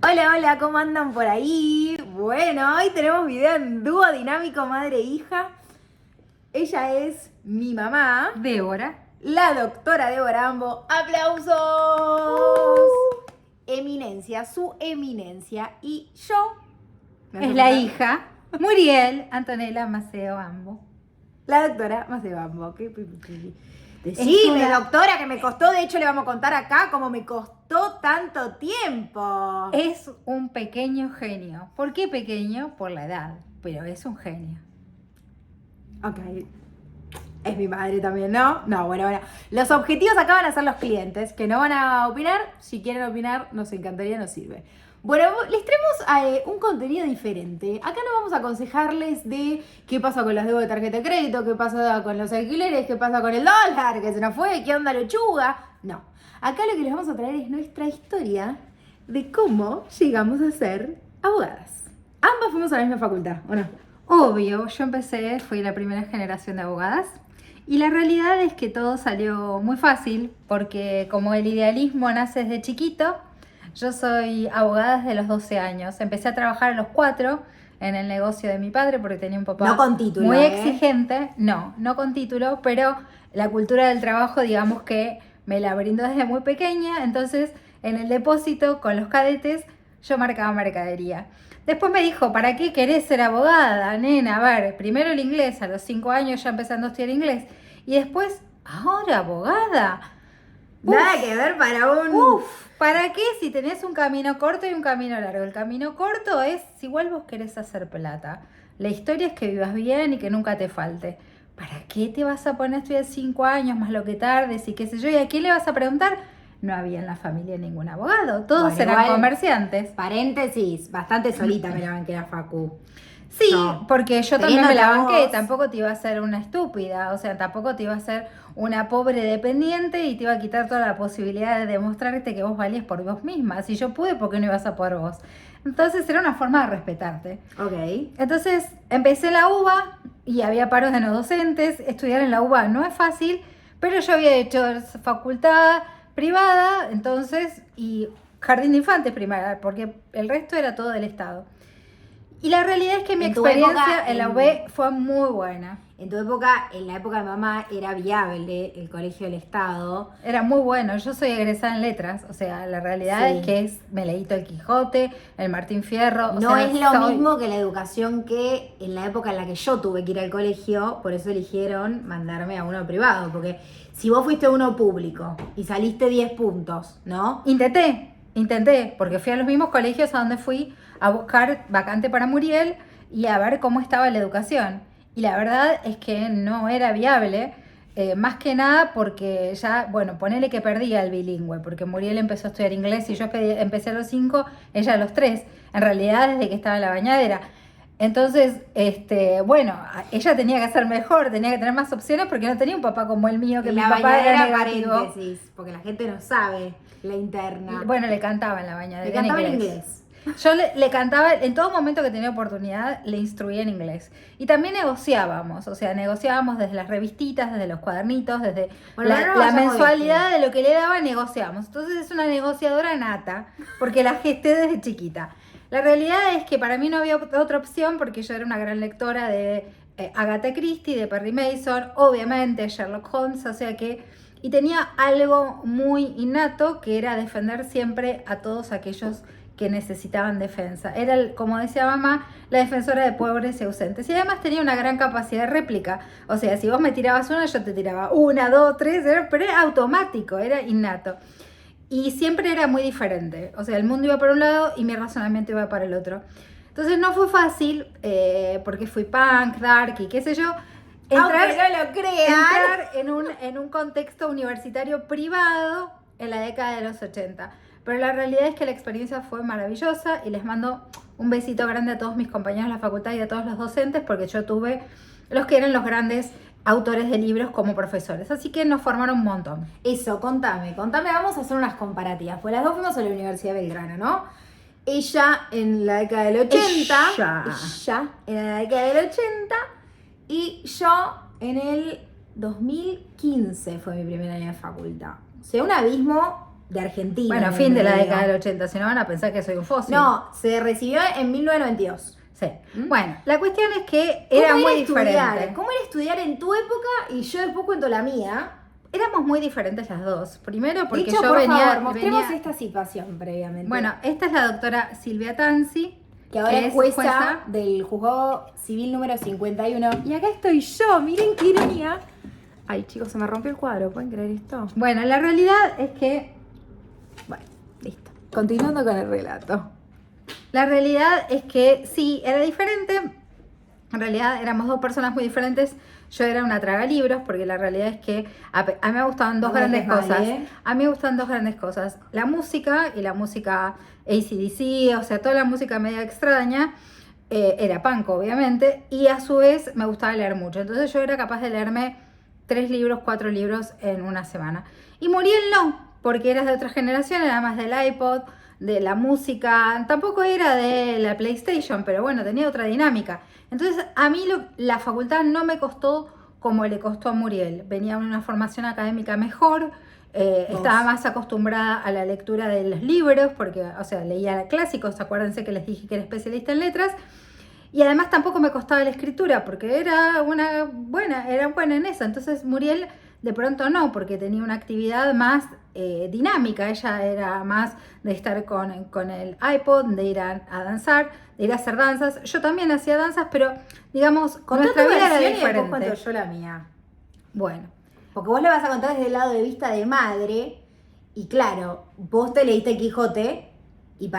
Hola, hola, ¿cómo andan por ahí? Bueno, hoy tenemos video en dúo dinámico madre e hija. Ella es mi mamá, Débora. la doctora Débora Ambo. ¡Aplausos! Eminencia, su eminencia. Y yo, ¿me vas a Es la presentar? hija, Muriel Antonella Maceo Ambo. La doctora Maceo Ambo. Es Decime, una, doctora, que me costó, de hecho le vamos a contar acá cómo me costó tanto tiempo. es un pequeño genio. ¿Por qué pequeño? Por la edad, pero es un genio. Ok. Es mi madre también, ¿no? No, bueno. Los objetivos acá van a ser los clientes, que no van a opinar. Si quieren opinar, nos encantaría, nos sirve. Bueno, les traemos un contenido diferente. Acá no vamos a aconsejarles de qué pasa con los deudas de tarjeta de crédito, qué pasa con los alquileres, qué pasa con el dólar, que se nos fue, qué onda lechuga. No. Acá lo que les vamos a traer es nuestra historia de cómo llegamos a ser abogadas. Ambas fuimos a la misma facultad, ¿o no? Obvio, yo empecé, fui la primera generación de abogadas y la realidad es que todo salió muy fácil porque como el idealismo nace desde chiquito, yo soy abogada desde los 12 años. Empecé a trabajar a los 4 en el negocio de mi padre porque tenía un papá No con título, muy ¿eh? exigente. No con título, pero la cultura del trabajo, digamos que me la brindó desde muy pequeña. Entonces, en el depósito con los cadetes, yo marcaba mercadería. Después me dijo, ¿para qué querés ser abogada, nena? A ver, primero el inglés, a los 5 años ya empezando a estudiar inglés. Y después, ahora abogada. Nada Uf, que ver para un... uf, ¿para qué si tenés un camino corto y un camino largo? El camino corto es si igual vos querés hacer plata. La historia es que vivas bien y que nunca te falte. ¿Para qué te vas a poner a estudiar 5 años más lo que tardes y qué sé yo? ¿Y a quién le vas a preguntar? No había en la familia ningún abogado, todos Bueno, eran igual, comerciantes. paréntesis, bastante solita me la banqué la facu. Sí, Yo, porque yo también me teniéndote la a banqué, vos, tampoco te iba a ser una estúpida, o sea, tampoco te iba a ser una pobre dependiente y te iba a quitar toda la posibilidad de demostrarte que vos valías por vos misma. Si yo pude, ¿por qué no ibas a poder vos? Entonces era una forma de respetarte. ok. Entonces empecé en la UBA y había paros de no docentes. Estudiar en la UBA no es fácil, pero yo había hecho facultad privada, entonces, y jardín de infantes primaria, porque el resto era todo del Estado. Y la realidad es que mi En tu época, experiencia en la UB fue muy buena. en tu época, en la época de mamá, era viable el colegio del Estado. Era muy bueno. Yo soy egresada en letras. O sea, la realidad es Sí. que me leí todo el Quijote, el Martín Fierro. O No sea, es lo soy... mismo que la educación que en la época en la que yo tuve que ir al colegio, por eso eligieron mandarme a uno privado, porque si vos fuiste a uno público y saliste 10 puntos, ¿no? Intenté, porque fui a los mismos colegios a donde fui a buscar vacante para Muriel y a ver cómo estaba la educación. Y la verdad es que no era viable, más que nada porque ya, bueno, ponele que perdía el bilingüe, porque Muriel empezó a estudiar inglés y yo empecé a los 5, ella a los 3, en realidad desde que estaba en la bañadera. Entonces, bueno, ella tenía que hacer mejor, tenía que tener más opciones porque no tenía un papá como el mío, que mi La papá era bañadera negativo. paréntesis, porque la gente no sabe la interna. Bueno, le cantaba en la bañadera. Le cantaba en inglés. Yo le cantaba, en todo momento que tenía oportunidad, le instruía en inglés. Y también negociábamos, o sea, negociábamos desde las revistitas, desde los cuadernitos, desde Bueno, ahora no la vayamos de mensualidad de lo que le daba, negociábamos. Entonces es una negociadora nata, porque la gesté desde chiquita. La realidad es que para mí no había otra opción, porque yo era una gran lectora de Agatha Christie, de Perry Mason, obviamente Sherlock Holmes, o sea que... Y tenía algo muy innato que era defender siempre a todos aquellos que necesitaban defensa. Era, como decía mamá, la defensora de pobres y ausentes. Y además tenía una gran capacidad de réplica. O sea, si vos me tirabas una, yo te tiraba una, dos, tres, pero era automático, era innato. Y siempre era muy diferente. O sea, el mundo iba para un lado y mi razonamiento iba para el otro. Entonces no fue fácil, porque fui punk, dark y qué sé yo, Aunque no lo crean. entrar en un contexto universitario privado en la década de los 80. Pero la realidad es que la experiencia fue maravillosa y les mando un besito grande a todos mis compañeros de la facultad y a todos los docentes, porque yo tuve los que eran los grandes autores de libros como profesores. Así que nos formaron un montón. Eso, contame, vamos a hacer unas comparativas. Pues las dos fuimos a la Universidad de Belgrano, ¿no? Ella en la década del 80. Ella en la década del 80. Y yo en el 2015 fue mi primer año de facultad. O sea, un abismo de Argentina. Bueno, en fin de la medio. década del 80, si no van a pensar que soy un fósil. No, se recibió en 1992. Sí. ¿Mm? Bueno, la cuestión es que era muy diferente. ¿Cómo era estudiar en tu época? Y yo después cuento la mía. Éramos muy diferentes las dos. Primero porque Dicho, yo por venía... favor, mostremos venía- esta situación previamente. Bueno, esta es la doctora Silvia Tanzi, que ahora que es jueza del juzgado civil número 51. Y acá estoy yo, miren qué ironía. Ay, chicos, se me rompió el cuadro, ¿pueden creer esto? Bueno, la realidad es que... Bueno, listo. Continuando con el relato. La realidad es que sí, era diferente. En realidad éramos dos personas muy diferentes. Yo era una tragalibros, porque la realidad es que a mí me gustaban dos No me grandes dejes mal, cosas. ¿eh? A mí me gustan dos grandes cosas. La música y la música AC/DC, o sea, toda la música media extraña. Era punk, obviamente. Y a su vez me gustaba leer mucho. Entonces yo era capaz de leerme 3 libros, 4 libros en una semana. Y Muriel no, porque era de otra generación, era más del iPod, de la música, tampoco era de la PlayStation, pero bueno, tenía otra dinámica. Entonces a mí la facultad no me costó como le costó a Muriel. Venía de una formación académica mejor, estaba más acostumbrada a la lectura de los libros, porque, o sea, leía clásicos, acuérdense que les dije que era especialista en letras. Y además tampoco me costaba la escritura, porque era buena en eso. Entonces Muriel de pronto no, porque tenía una actividad más dinámica. Ella era más de estar con el iPod, de ir a danzar, de ir a hacer danzas. Yo también hacía danzas, pero digamos, Contá nuestra tu vida era versión y después diferente. cuento yo la mía. Bueno, Porque vos le vas a contar desde el lado de vista de madre. Y claro, vos te leíste el Quijote. Y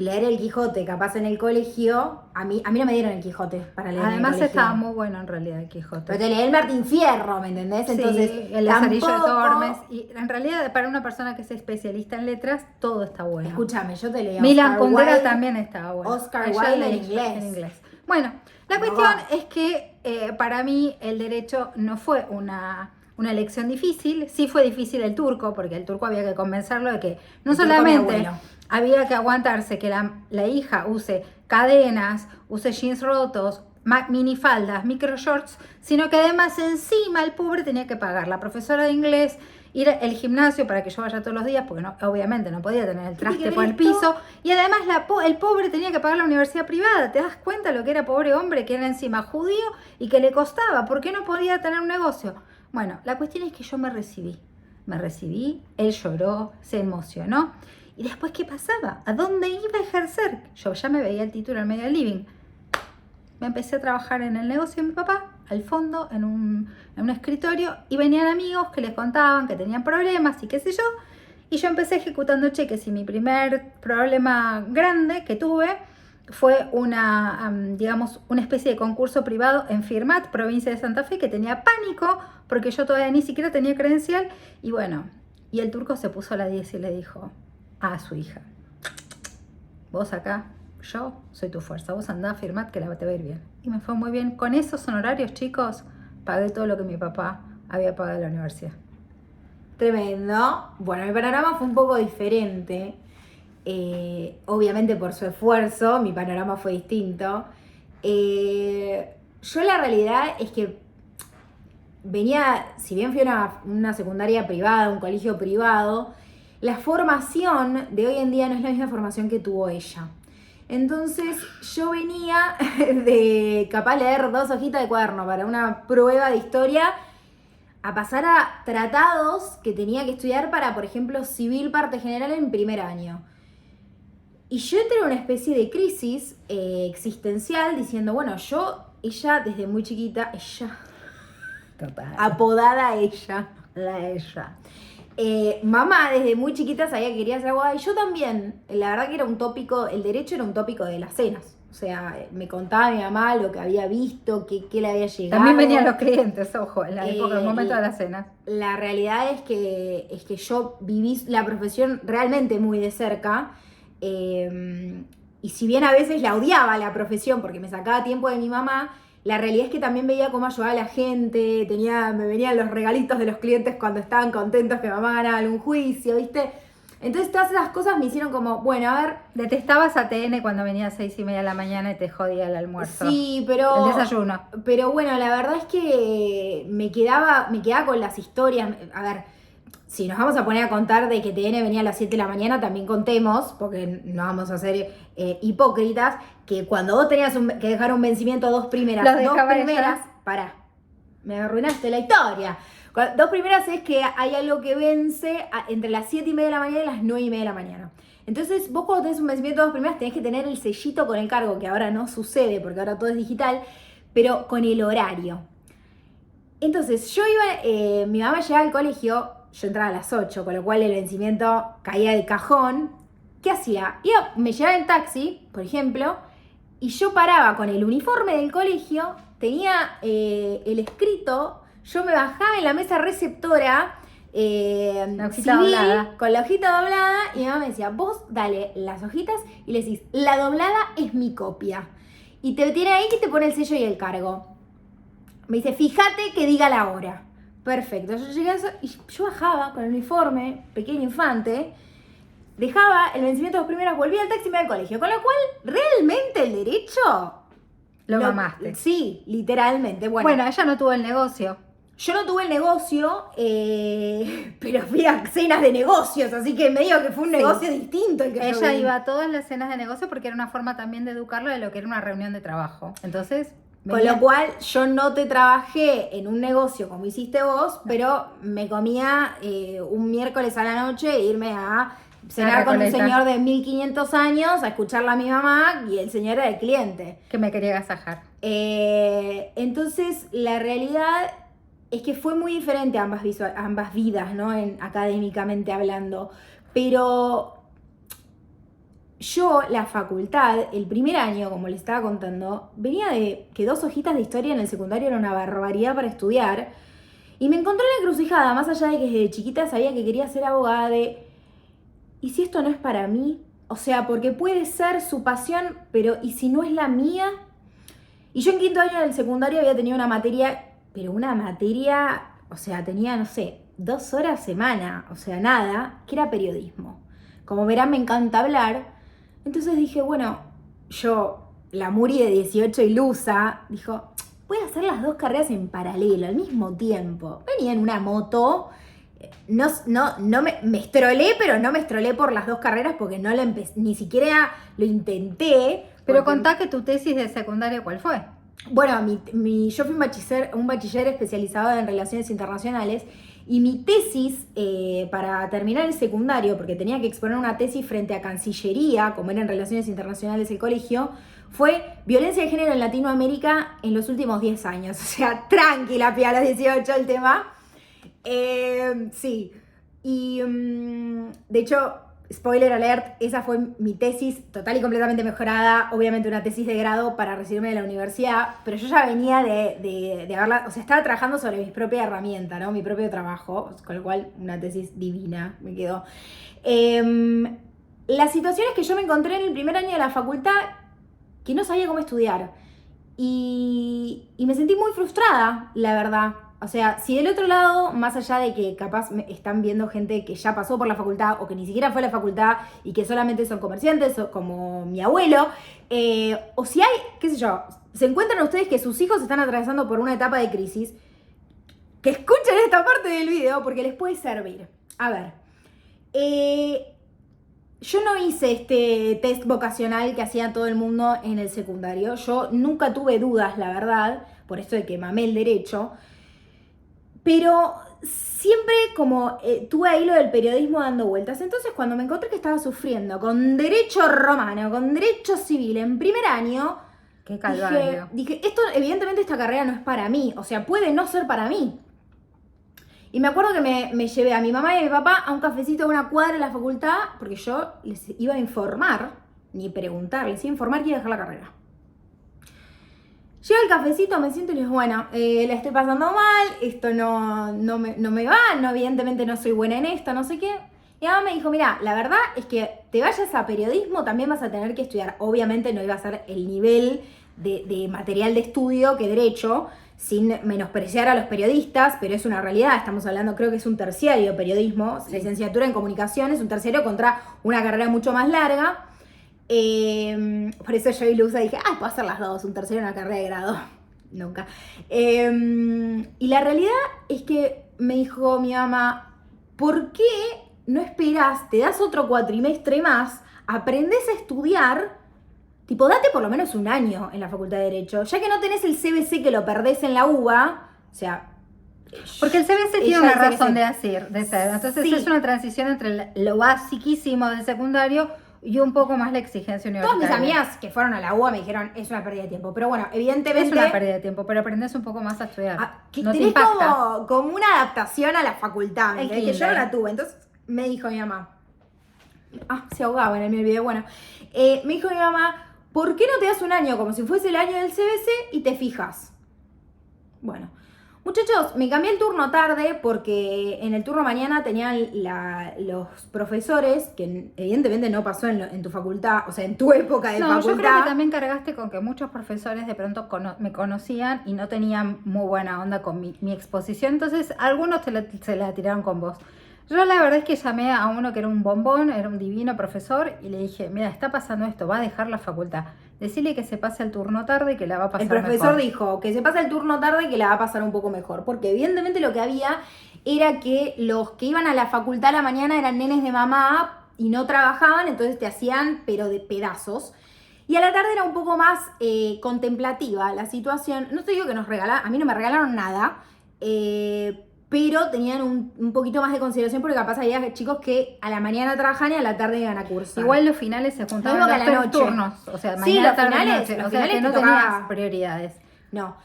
leer el Quijote, capaz en el colegio, a mí no me dieron el Quijote para leer en el además colegio. estaba muy bueno en realidad el Quijote. Pero te leí el Martín Fierro, ¿me entendés? Entonces, sí, el Lazarillo de tampoco... Tormes. Y en realidad, para una persona que es especialista en letras, todo está bueno. Escúchame, yo te leí a Milan Oscar Kundera Wilde. también estaba bueno. Oscar Ella Wilde leí en inglés. Bueno, la No. cuestión es que para mí el derecho no fue una elección difícil. Sí fue difícil el turco, porque el turco había que convencerlo de que no El turco, mi solamente abuelo. había que aguantarse que la hija use cadenas, use jeans rotos, minifaldas, micro shorts, sino que además encima el pobre tenía que pagar la profesora de inglés, ir al gimnasio para que yo vaya todos los días, porque obviamente no podía tener el traste por el piso, y además el pobre tenía que pagar la universidad privada. ¿Te das cuenta lo que era pobre hombre, que era encima judío y que le costaba? ¿Por qué no podía tener un negocio? Bueno, la cuestión es que yo me recibí, él lloró, se emocionó. ¿Y después qué pasaba? ¿A dónde iba a ejercer? Yo ya me veía el título en medio del living. Me empecé a trabajar en el negocio de mi papá, al fondo, en un escritorio, y venían amigos que les contaban que tenían problemas y qué sé yo, y yo empecé ejecutando cheques, y mi primer problema grande que tuve fue una especie de concurso privado en Firmat, provincia de Santa Fe, que tenía pánico, porque yo todavía ni siquiera tenía credencial, y bueno, y el turco se puso a la 10 y le dijo a su hija: vos acá, yo soy tu fuerza, vos andá a Firmat que te va a ir bien. Y me fue muy bien. Con esos honorarios, chicos, pagué todo lo que mi papá había pagado en la universidad. Tremendo. Bueno, mi panorama fue un poco diferente. Obviamente por su esfuerzo, mi panorama fue distinto. Yo la realidad es que venía, si bien fui a una secundaria privada, un colegio privado, la formación de hoy en día no es la misma formación que tuvo ella. Entonces yo venía de capaz leer 2 hojitas de cuaderno para una prueba de historia a pasar a tratados que tenía que estudiar para, por ejemplo, civil parte general en primer año. Y yo entré en una especie de crisis existencial diciendo, bueno, ella desde muy chiquita, Total. apodada ella. Ella. Mamá desde muy chiquita sabía que quería ser abogada y yo también. La verdad que era un tópico, el derecho era un tópico de las cenas. O sea, me contaba mi mamá lo que había visto, qué le había llegado. También venían los clientes, ojo, en la época, en el momento de la cena. La realidad es que yo viví la profesión realmente muy de cerca. Y si bien a veces la odiaba la profesión porque me sacaba tiempo de mi mamá, la realidad es que también veía cómo ayudaba a la gente, me venían los regalitos de los clientes cuando estaban contentos que mamá ganaba algún juicio, ¿viste? Entonces todas esas cosas me hicieron como, bueno, a ver... Detestabas a TN cuando venía a 6:30 de la mañana y te jodía el almuerzo. Sí, pero... El desayuno. Pero bueno, la verdad es que me quedaba con las historias. A ver, si nos vamos a poner a contar de que TN venía a las 7 de la mañana, también contemos, porque no vamos a ser hipócritas, que cuando vos tenías que dejar un vencimiento dos primeras, pará, me arruinaste la historia. Dos primeras es que hay algo que vence entre las 7:30 de la mañana y las 9:30 de la mañana. Entonces, vos cuando tenés un vencimiento de dos primeras tenés que tener el sellito con el cargo, que ahora no sucede porque ahora todo es digital, pero con el horario. Entonces, yo iba, mi mamá llegaba al colegio, yo entraba a las 8, con lo cual el vencimiento caía de cajón. ¿Qué hacía? Me llevaba en taxi, por ejemplo, y yo paraba con el uniforme del colegio, tenía el escrito, yo me bajaba en la mesa receptora, la hojita doblada. con la hojita doblada, y mi mamá me decía, vos dale las hojitas y le decís, la doblada es mi copia. Y te tiene ahí que te pone el sello y el cargo. Me dice, fíjate que diga la hora. Perfecto, yo llegué a eso y yo bajaba con el uniforme, pequeño infante, dejaba el vencimiento de los primeros, volvía al taxi y me iba al colegio. Con lo cual, realmente el derecho... Lo mamaste. Sí, literalmente. Bueno, ella no tuvo el negocio. Yo no tuve el negocio, pero fui a cenas de negocios, así que medio que fue un negocio distinto el que yo Ella vi. iba a todas las cenas de negocio porque era una forma también de educarlo de lo que era una reunión de trabajo. Entonces... Con lo cual, yo no te trabajé en un negocio como hiciste vos, pero me comía un miércoles a la noche e irme a cenar con un señor de 1500 años, a escucharla a mi mamá, y el señor era el cliente. Que me quería agasajar. Entonces, la realidad es que fue muy diferente ambas vidas, ¿no? Académicamente hablando. Pero... yo, la facultad, el primer año, como les estaba contando, venía de que 2 hojitas de historia en el secundario era una barbaridad para estudiar. Y me encontré en la encrucijada, más allá de que desde chiquita sabía que quería ser abogada, ¿y si esto no es para mí? O sea, porque puede ser su pasión, pero ¿y si no es la mía? Y yo en quinto año del secundario había tenido una materia, o sea, tenía, no sé, 2 horas semana, o sea, nada, que era periodismo. Como verán, me encanta hablar. Entonces dije, bueno, yo, la Muri de 18 ilusa, dijo, voy a hacer las 2 carreras en paralelo, al mismo tiempo. Venía en una moto, me estrolé, pero no me estrolé por las 2 carreras porque no lo ni siquiera lo intenté. Pero contá que tu tesis de secundaria, ¿cuál fue? Bueno, yo fui un bachiller especializado en relaciones internacionales. Y mi tesis, para terminar el secundario, porque tenía que exponer una tesis frente a Cancillería, como era en Relaciones Internacionales el colegio, fue violencia de género en Latinoamérica en los últimos 10 años. O sea, tranquila, pía, a los 18 el tema. Sí. Y, de hecho, spoiler alert, esa fue mi tesis total y completamente mejorada. Obviamente una tesis de grado para recibirme de la universidad, pero yo ya venía de haberla, o sea, estaba trabajando sobre mi propia herramienta, ¿no? Mi propio trabajo, con lo cual una tesis divina me quedó. Las situaciones que yo me encontré en el primer año de la facultad, que no sabía cómo estudiar. Y me sentí muy frustrada, la verdad. O sea, si del otro lado, más allá de que capaz están viendo gente que ya pasó por la facultad o que ni siquiera fue a la facultad y que solamente son comerciantes, o como mi abuelo, o si hay, qué sé yo, se encuentran ustedes que sus hijos están atravesando por una etapa de crisis, que escuchen esta parte del video porque les puede servir. A ver, yo no hice este test vocacional que hacía todo el mundo en el secundario. Yo nunca tuve dudas, la verdad, por esto de que mamé el derecho. Pero siempre como tuve ahí lo del periodismo dando vueltas. Entonces cuando me encontré que estaba sufriendo con derecho romano, con derecho civil en primer año, qué calvario. Dije, esto evidentemente esta carrera no es para mí. O sea, puede no ser para mí. Y me acuerdo que me llevé a mi mamá y a mi papá a un cafecito de una cuadra de la facultad, porque yo les iba a informar, ni preguntar, les iba a informar que iba a dejar la carrera. Llega el cafecito, me siento y les digo, bueno, la estoy pasando mal, esto no me va, evidentemente no soy buena en esto, no sé qué. Y mi mamá me dijo, mira, la verdad es que te vayas a periodismo, también vas a tener que estudiar. Obviamente no iba a ser el nivel de material de estudio que derecho, sin menospreciar a los periodistas, pero es una realidad, estamos hablando, creo que es un terciario periodismo, sí. Licenciatura en comunicación, es un terciario contra una carrera mucho más larga. Por eso yo y Luza dije, puedo hacer las dos, un terciario y una carrera de grado. Nunca. Y la realidad es que me dijo mi mamá, ¿por qué no esperás, te das otro cuatrimestre más, aprendés a estudiar, tipo, date por lo menos un año en la Facultad de Derecho, ya que no tenés el CBC que lo perdés en la UBA, o sea... Porque el CBC tiene ella una el CBC. razón de ser. Entonces Sí. es una transición entre lo basiquísimo del secundario y un poco más la exigencia Todas universitaria. mis amigas que fueron a la UBA me dijeron, es una pérdida de tiempo. Pero bueno, evidentemente... Es una pérdida de tiempo, pero aprendes un poco más a estudiar. Que No te tenés impacta. como una adaptación a la facultad, El que yo no kinder. la tuve. Entonces me dijo mi mamá, se ahogaba en el video, bueno, me dijo mi mamá, ¿por qué no te das un año como si fuese el año del CBC y te fijas? Bueno, muchachos, me cambié el turno tarde porque en el turno mañana tenían los profesores, que evidentemente no pasó en tu facultad, o sea, en tu época de No, facultad. yo creo que también cargaste con que muchos profesores de pronto me conocían y no tenían muy buena onda con mi exposición, entonces algunos se la tiraron con vos. Yo la verdad es que llamé a uno que era un bombón, era un divino profesor, y le dije, mira, está pasando esto, va a dejar la facultad. Decirle que se pase el turno tarde y que la va a pasar El profesor mejor. dijo que se pasa el turno tarde y que la va a pasar un poco mejor, porque evidentemente lo que había era que los que iban a la facultad a la mañana eran nenes de mamá y no trabajaban, entonces te hacían pero de pedazos. Y a la tarde era un poco más contemplativa la situación. No te digo que a mí no me regalaron nada, pero tenían un poquito más de consideración porque capaz había chicos que a la mañana trabajaban y a la tarde iban a cursar. Igual los finales se juntaban Lo mismo los que a la tres noche. turnos, o sea, Sí, mañana, los tarde, finales- noche, los o sea, finales que no te tocaba- tenías prioridades. No.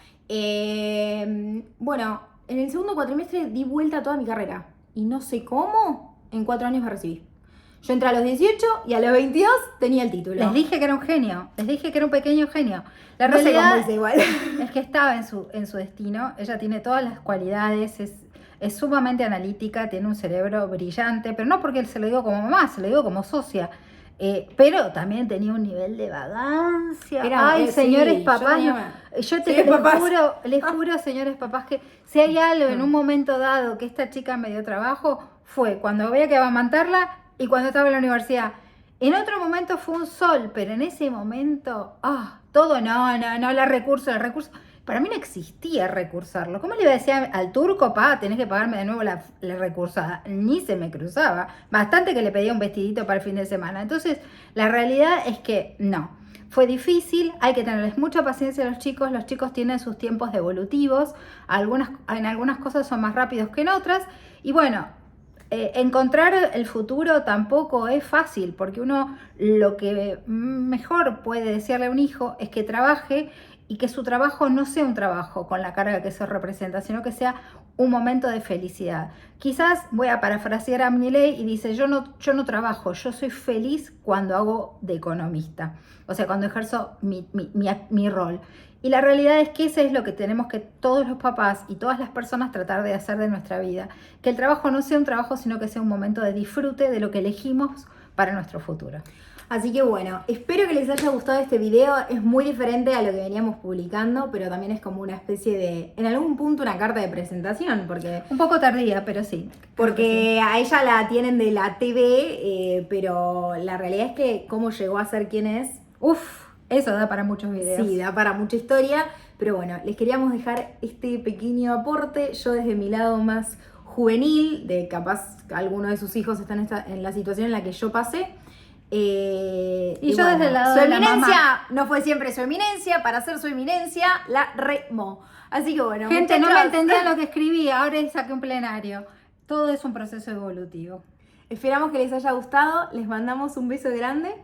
Bueno, en el segundo cuatrimestre di vuelta a toda mi carrera. Y no sé cómo, en 4 años me recibí. Yo entré a los 18 y a los 22 tenía el título. Les dije que era un genio, les dije que era un pequeño genio. La No sé realidad cómo hice igual. es que estaba en su destino, ella tiene todas las cualidades, es sumamente analítica, tiene un cerebro brillante, pero no porque se lo digo como mamá, se lo digo como socia. Pero también tenía un nivel de vagancia. Ay, sí, señores yo papás, tenía- yo Señores papás. les juro, señores papás, que si hay algo en un momento dado que esta chica me dio trabajo, fue cuando había que amamantarla y cuando estaba en la universidad. En otro momento fue un sol, pero en ese momento, todo no, la recurso. Para mí no existía recursarlo. ¿Cómo le iba a decir al turco, tenés que pagarme de nuevo la recursada? Ni se me cruzaba. Bastante que le pedía un vestidito para el fin de semana. Entonces, la realidad es que no. Fue difícil, hay que tenerles mucha paciencia a los chicos tienen sus tiempos evolutivos, en algunas cosas son más rápidos que en otras, y bueno, encontrar el futuro tampoco es fácil, porque uno lo que mejor puede decirle a un hijo es que trabaje y que su trabajo no sea un trabajo con la carga que eso representa, sino que sea un momento de felicidad. Quizás voy a parafrasear a Milei y dice, yo no trabajo, yo soy feliz cuando hago de economista, o sea, cuando ejerzo mi rol. Y la realidad es que eso es lo que tenemos que todos los papás y todas las personas tratar de hacer de nuestra vida. Que el trabajo no sea un trabajo, sino que sea un momento de disfrute de lo que elegimos para nuestro futuro. Así que bueno, espero que les haya gustado este video. Es muy diferente a lo que veníamos publicando, pero también es como una especie de, en algún punto, una carta de presentación, porque Un poco tardía, pero sí. Porque a ella la tienen de la TV, pero la realidad es que cómo llegó a ser quien es, Eso da para muchos videos. sí, da para mucha historia. Pero bueno, les queríamos dejar este pequeño aporte. Yo desde mi lado más juvenil, de capaz alguno de sus hijos están en la situación en la que yo pasé. Y yo desde el lado su de la eminencia mamá. no fue siempre su eminencia, para ser su eminencia la remó. Así que bueno, Gente, no me muchachos, entendía lo que escribía, ahora saqué un plenario. Todo es un proceso evolutivo. esperamos que les haya gustado, les mandamos un beso grande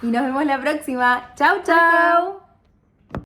y nos vemos la próxima. Chau, chau.